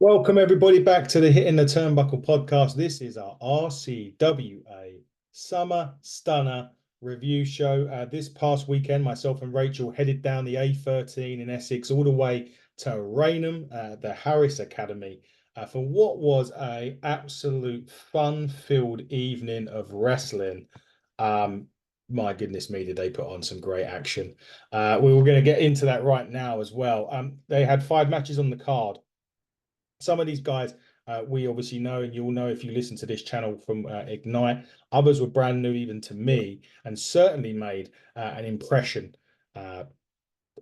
Welcome everybody back to the Hitting the Turnbuckle podcast. This is our RCWA Summer Stunner review show. This past weekend, myself and Rachel headed down the A13 in Essex all the way to Rainham, the Harris Academy, for what was a absolute fun-filled evening of wrestling. Um, my goodness me, did they put on some great action. We were going to get into that right now as well. They had 5 matches on the card. Some of these guys we obviously know, and you'll know if you listen to this channel from Ignite. Others were brand new even to me, and certainly made an impression uh,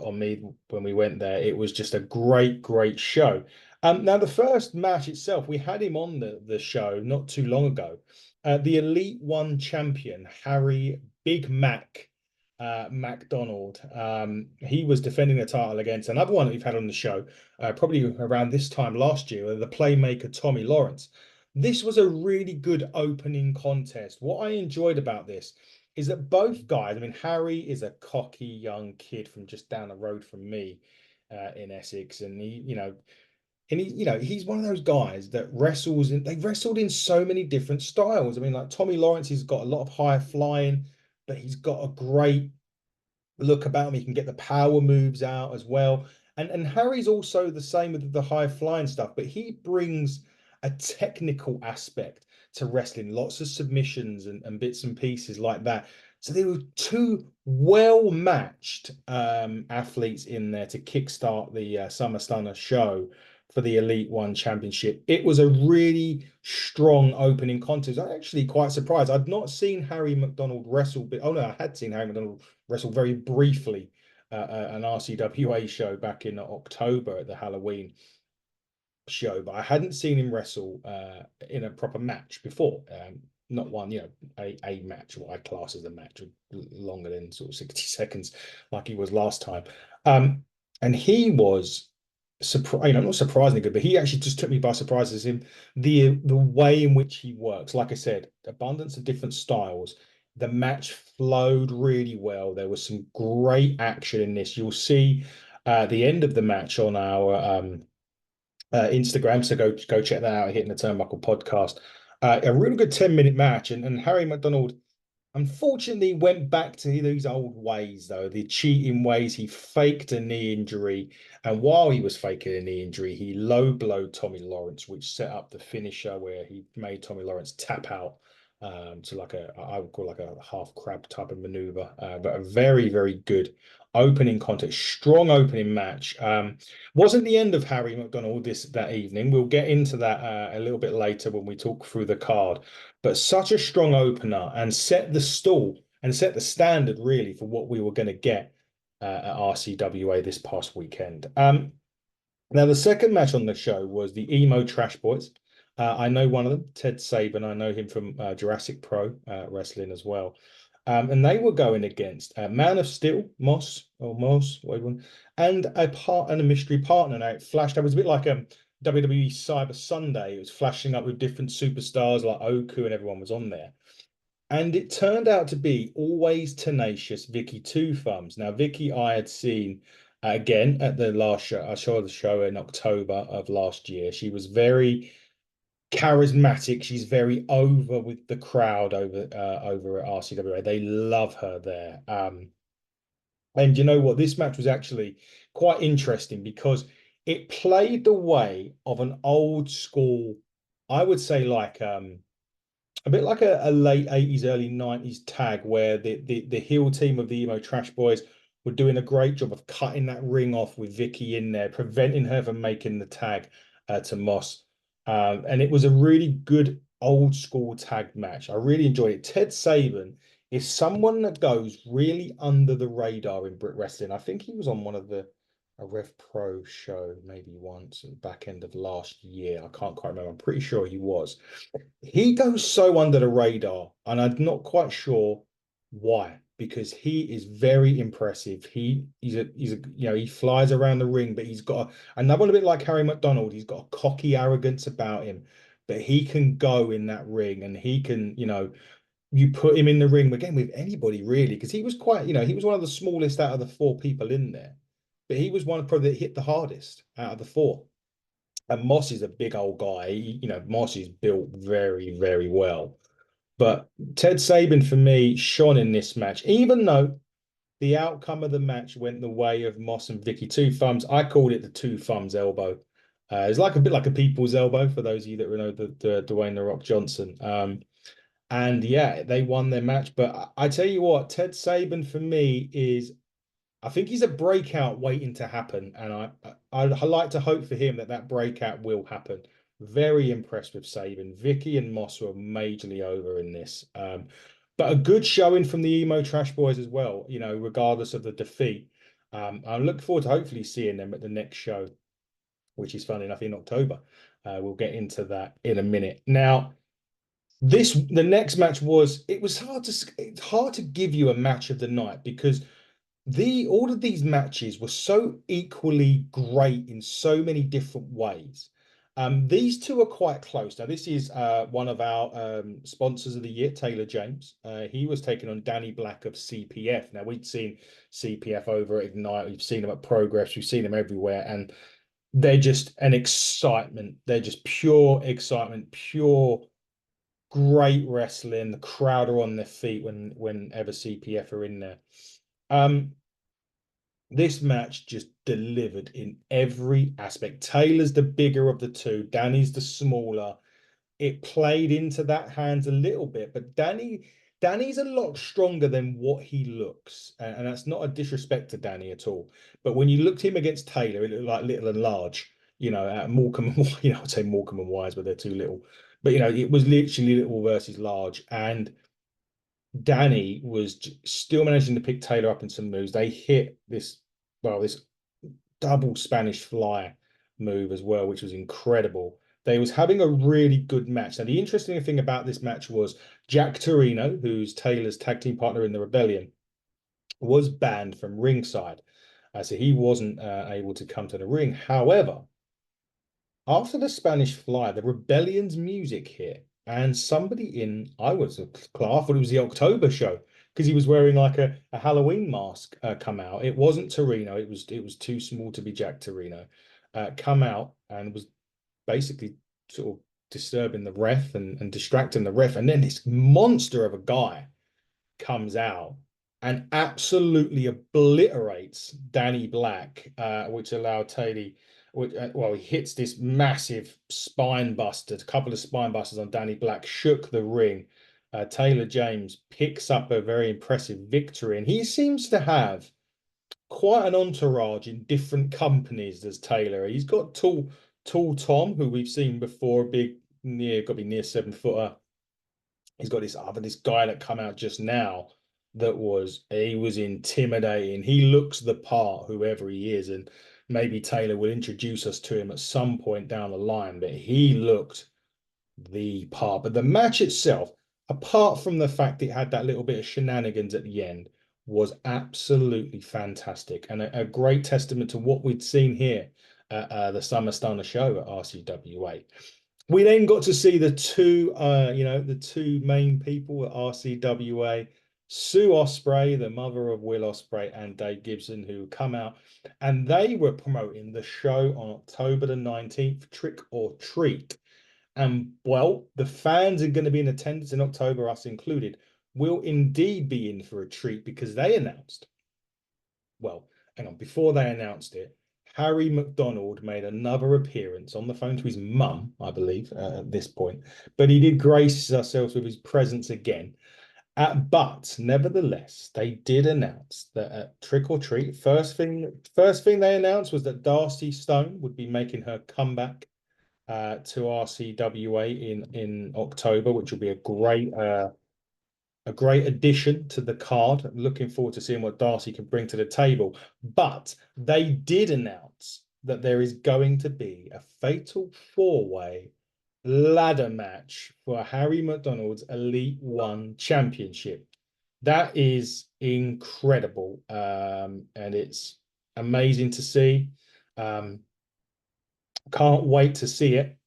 on me when we went there. It was just a great show. Now, the first match itself, we had him on the show not too long ago. The Elite One champion, Harry Big Mac McDonald. He was defending the title against another one that we've had on the show, probably around this time last year, the playmaker Tommy Lawrence. This was a really good opening contest. What I enjoyed about this is that both guys, I mean, Harry is a cocky young kid from just down the road from me in Essex, and he's one of those guys that wrestles, and they've wrestled in so many different styles. I mean, like Tommy Lawrence, he's got a lot of high flying, but he's got a great look about him. He can get the power moves out as well. And Harry's also the same with the high flying stuff, but he brings a technical aspect to wrestling, lots of submissions and bits and pieces like that. So there were two well matched athletes in there to kickstart the Summer Stunner show for the Elite One Championship. It was a really strong opening contest. I'm actually quite surprised. I'd not seen Harry McDonald wrestle, but oh no, I had seen Harry McDonald wrestled very briefly an RCWA show back in October at the Halloween show, but I hadn't seen him wrestle in a proper match before. Not one, a match, what I class as a match, longer than sort of 60 seconds, like he was last time. And he was surprised, not surprisingly good, but he actually just took me by surprise as him, the way in which he works. Like I said, abundance of different styles. The match flowed really well. There was some great action in this. You'll see the end of the match on our Instagram, so go check that out. Hitting the Turnbuckle podcast. A really good 10-minute match, and Harry McDonald unfortunately went back to these old ways, though, the cheating ways. He faked a knee injury, and while he was faking a knee injury, he low blowed Tommy Lawrence, which set up the finisher where he made Tommy Lawrence tap out to like I would call like a half crab type of maneuver, but a very good opening contest, strong opening match. Wasn't the end of Harry McDonald that evening. We'll get into that a little bit later when we talk through the card. But such a strong opener and set the stall and set the standard really for what we were going to get at RCWA this past weekend. Now, the second match on the show was the Emo Trash Boys. I know one of them, Ted Saban. I know him from Jurassic Pro Wrestling as well. And they were going against Man of Steel, M.O.S, whatever, and a mystery partner. Now it flashed up. It was a bit like WWE Cyber Sunday. It was flashing up with different superstars like Oku, and everyone was on there. And it turned out to be always tenacious Vicky Two Thumbs. Now, Vicky, I had seen again at the last show. I saw the show in October of last year. She was very charismatic. She's very over with the crowd over at RCWA. They love her there. And you know what? This match was actually quite interesting because it played the way of an old school, I would say like a bit like a late 80s, early 90s tag where the heel team of the Emo Trash Boys were doing a great job of cutting that ring off with Vicky in there, preventing her from making the tag to M.O.S. And it was a really good old school tag match. I really enjoyed it. Ted Saban is someone that goes really under the radar in Brit wrestling. I think he was on one of a Rev Pro show maybe once at the back end of last year. I can't quite remember. I'm pretty sure he was. He goes so under the radar, and I'm not quite sure why, because he is very impressive. He flies around the ring, but he's got another one a bit like Harry McDonald. He's got a cocky arrogance about him, but he can go in that ring, and he can, you put him in the ring again with anybody really, because he was quite, he was one of the smallest out of the 4 people in there, but he was one probably that hit the hardest out of the 4. And Moss is a big old guy. Moss is built very, very well. But Ted Saban, for me, shone in this match, even though the outcome of the match went the way of Moss and Vicky. Two thumbs. I called it the two thumbs elbow. It's like a bit like a people's elbow for those of you that know the Dwayne the Rock Johnson. And yeah, they won their match. But I tell you what, Ted Saban for me is, I think he's a breakout waiting to happen, and I like to hope for him that that breakout will happen. Very impressed with Saban. Vicky and Moss were majorly over in this, but a good showing from the Emo Trash Boys as well. Regardless of the defeat, I'm looking forward to hopefully seeing them at the next show, which is fun enough in October. We'll get into that in a minute. Now, the next match was hard to give you a match of the night because all of these matches were so equally great in so many different ways. These two are quite close. Now, this is one of our sponsors of the year, Taylor James. He was taking on Danny Black of CPF. Now, we'd seen CPF over at Ignite. We've seen them at Progress. We've seen them everywhere. And they're just an excitement. They're just pure excitement, pure great wrestling. The crowd are on their feet whenever CPF are in there. This match just delivered in every aspect. Taylor's the bigger of the two. Danny's the smaller. It played into that hands a little bit, but Danny's a lot stronger than what he looks, and that's not a disrespect to Danny at all. But when you looked him against Taylor, it looked like little and large. Morecambe, I'd say Morecambe and Wise, but they're too little. But it was literally little versus large, and Danny was still managing to pick Taylor up in some moves. They hit this double Spanish fly move as well, which was incredible. They was having a really good match. Now, the interesting thing about this match was Jack Torino, who's Taylor's tag team partner in the Rebellion, was banned from ringside. So he wasn't able to come to the ring. However, after the Spanish fly, the Rebellion's music hit, and somebody I thought it was the October show because he was wearing like a Halloween mask come out. It wasn't Torino. It was too small to be Jack Torino. Come out and was basically sort of disturbing the ref and distracting the ref. And then this monster of a guy comes out and absolutely obliterates Danny Black, which allowed Taylor. He hits this massive spine buster, a couple of spine busters on Danny Black, shook the ring. Taylor James picks up a very impressive victory, and he seems to have quite an entourage in different companies. As Taylor, he's got Tall Tom, who we've seen before, got to be near 7-footer. He's got this guy that come out just now he was intimidating. He looks the part, whoever he is, and maybe Taylor will introduce us to him at some point down the line, but he looked the part. But the match itself, apart from the fact it had that little bit of shenanigans at the end, was absolutely fantastic and a great testament to what we'd seen here at the Summer Stunner show at RCWA. We then got to see the two main people at RCWA, Sue Ospreay, the mother of Will Ospreay, and Dave Gibson, who come out, and they were promoting the show on October the 19th, Trick or Treat. And well, the fans are going to be in attendance in October, us included, will indeed be in for a treat because they announced, before they announced it, Harry McDonald made another appearance on the phone to his mum, I believe, at this point. But he did grace ourselves with his presence again. But nevertheless, they did announce that at Trick or Treat, first thing they announced was that Darcy Stone would be making her comeback to RCWA in October, which will be a great addition to the card. I'm looking forward to seeing what Darcy can bring to the table. But they did announce that there is going to be a fatal four-way ladder match for Harry McDonald's Elite One Championship. That is incredible, and it's amazing to see. Can't wait to see it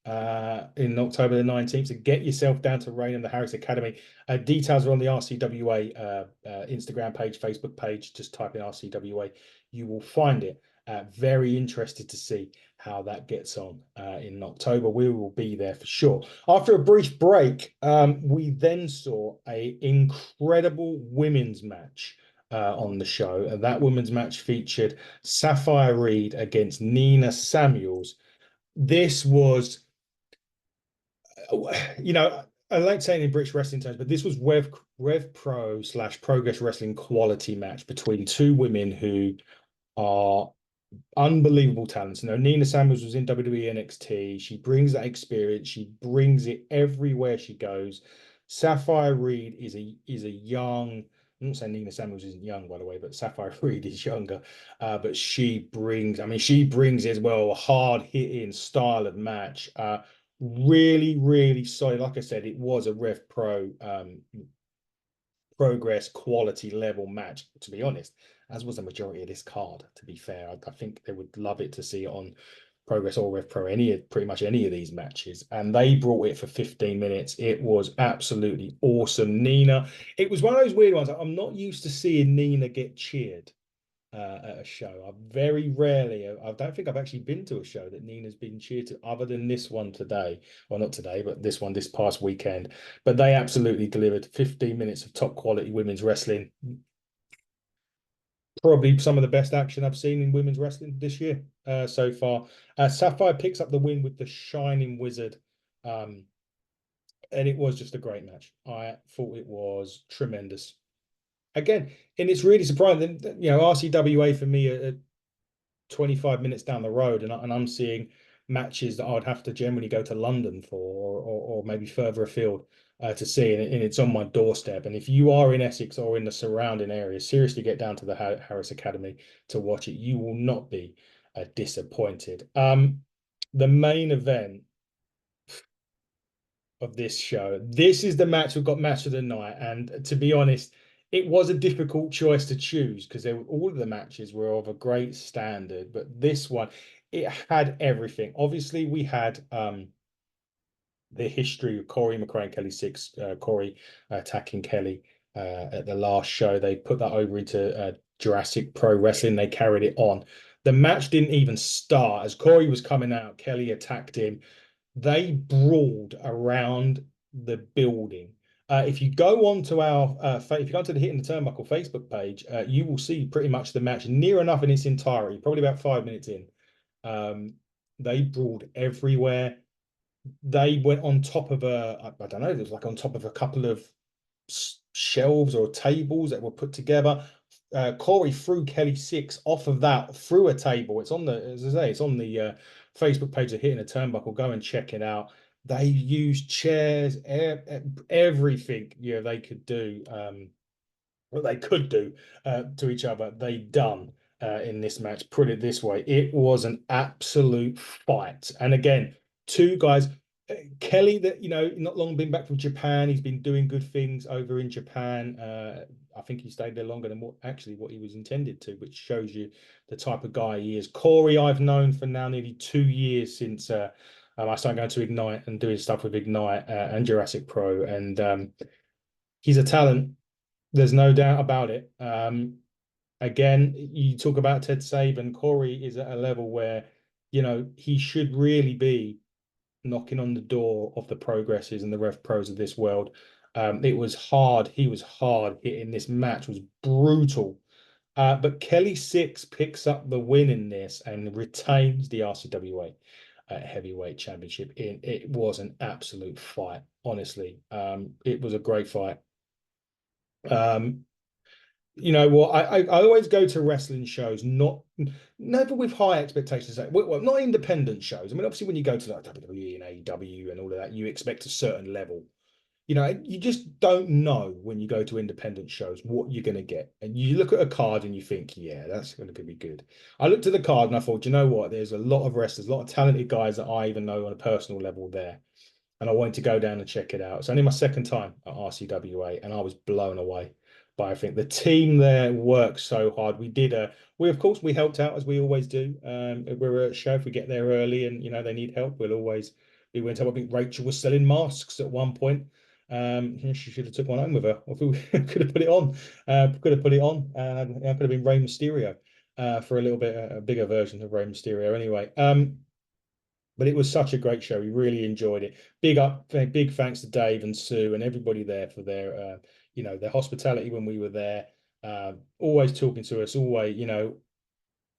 in October the 19th. So get yourself down to Raynham, the Harris Academy. Details are on the RCWA Instagram page, Facebook page. Just type in RCWA. You will find it. Very interested to see how that gets on in October. We will be there for sure. After a brief break, we then saw a incredible women's match on the show. And that women's match featured Safire Reed against Nina Samuels. This was, I like saying in British wrestling terms, but this was Rev Pro / Progress Wrestling quality match between two women who are unbelievable talents. Nina Samuels was in WWE NXT. She brings that experience. She brings it everywhere she goes. Safire Reed is a young. I'm not saying Nina Samuels isn't young, by the way, but Safire Reed is younger. But she brings as well a hard hitting style of match. Really, really solid. Like I said, it was a Rev Pro progress quality level match, to be honest, as was the majority of this card. To be fair, I think they would love it to see it on Progress or Rev Pro, pretty much any of these matches. And they brought it for 15 minutes. It was absolutely awesome. Nina, it was one of those weird ones. I'm not used to seeing Nina get cheered at a show. I very rarely, I don't think I've actually been to a show that Nina's been cheered to, other than this one today. Well, not today, but this one this past weekend. But they absolutely delivered 15 minutes of top quality women's wrestling. Probably some of the best action I've seen in women's wrestling this year so far. Safire picks up the win with the Shining Wizard. And it was just a great match. I thought it was tremendous. Again, and it's really surprising that, RCWA for me at 25 minutes down the road, and I'm seeing matches that I'd have to generally go to London for, or maybe further afield to see, and it's on my doorstep. And if you are in Essex or in the surrounding area, seriously get down to the Harris Academy to watch it. You will not be disappointed. The main event of this show. This is the match we've got match of the night, and to be honest, it was a difficult choice to choose because all of the matches were of a great standard, but this one, it had everything. Obviously, we had the history of Corey, Mcrae, and Kelly Sixx. Corey attacking Kelly at the last show. They put that over into Jurassic Pro Wrestling. They carried it on. The match didn't even start as Corey was coming out. Kelly attacked him. They brawled around the building. If you go onto if you go to the Hitting the Turnbuckle Facebook page, you will see pretty much the match near enough in its entirety, probably about 5 minutes in. They brawled everywhere. They went on top of I don't know, it was like on top of a couple of shelves or tables that were put together. Corey threw Kelly Sixx off of that through a table. It's on as I say, it's on the Facebook page of Hitting a Turnbuckle. Go and check it out. They used chairs, everything they could do, what they could do to each other. They done in this match. Put it this way, it was an absolute fight. And again, two guys. Kelly, that not long been back from Japan. He's been doing good things over in Japan. I think he stayed there longer than what he was intended to, which shows you the type of guy he is. Corey, I've known for now nearly 2 years since I started going to Ignite and doing stuff with Ignite and Jurassic Pro, and he's a talent. There's no doubt about it. Again, you talk about Ted Saban. Corey is at a level where he should really be knocking on the door of the progresses and the Rev Pros of this world. It was hard. He was hard hitting. This match was brutal. But Kelly Sixx picks up the win in this and retains the RCWA heavyweight championship. It was an absolute fight, honestly. It was a great fight. You know what? I always go to wrestling shows, never with high expectations. Well, not independent shows. I mean, obviously, when you go to like WWE and AEW and all of that, you expect a certain level. You just don't know when you go to independent shows what you're going to get. And you look at a card and you think, yeah, that's going to be good. I looked at the card and I thought, you know what? There's a lot of wrestlers, a lot of talented guys that I even know on a personal level there. And I wanted to go down and check it out. It's only my second time at RCWA, and I was blown away by everything. The team there worked so hard. We of course we helped out as we always do. We're at a show if we get there early and they need help. We went up. I think Rachel was selling masks at one point. She should have took one home with her. Or we could have put it on. Could have put it on. It could have been Rey Mysterio for a little bit, a bigger version of Rey Mysterio. Anyway, But it was such a great show. We really enjoyed it. Big thanks to Dave and Sue and everybody there for their, their hospitality when we were there. Always talking to us, always,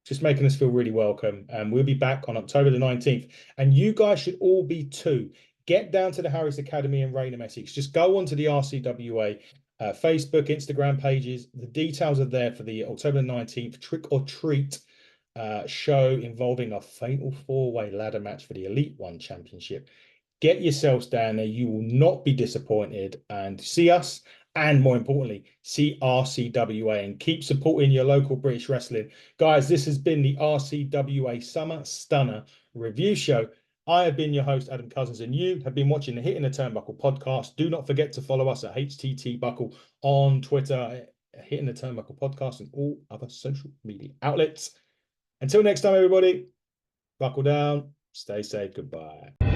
just making us feel really welcome. And we'll be back on October the 19th. And you guys should all be too. Get down to the Harris Academy in Raynham, Essex. Just go onto the RCWA Facebook, Instagram pages. The details are there for the October 19th trick or treat show involving a fatal four-way ladder match for the Elite One Championship. Get yourselves down there. You will not be disappointed. And see us, and more importantly, see RCWA, and keep supporting your local British wrestling. Guys, this has been the RCWA Summer Stunner review show. I have been your host, Adam Cousins, and you have been watching the Hitting the Turnbuckle podcast. Do not forget to follow us at HTT Buckle on Twitter, Hitting the Turnbuckle podcast, and all other social media outlets. Until next time, everybody, buckle down, stay safe, goodbye.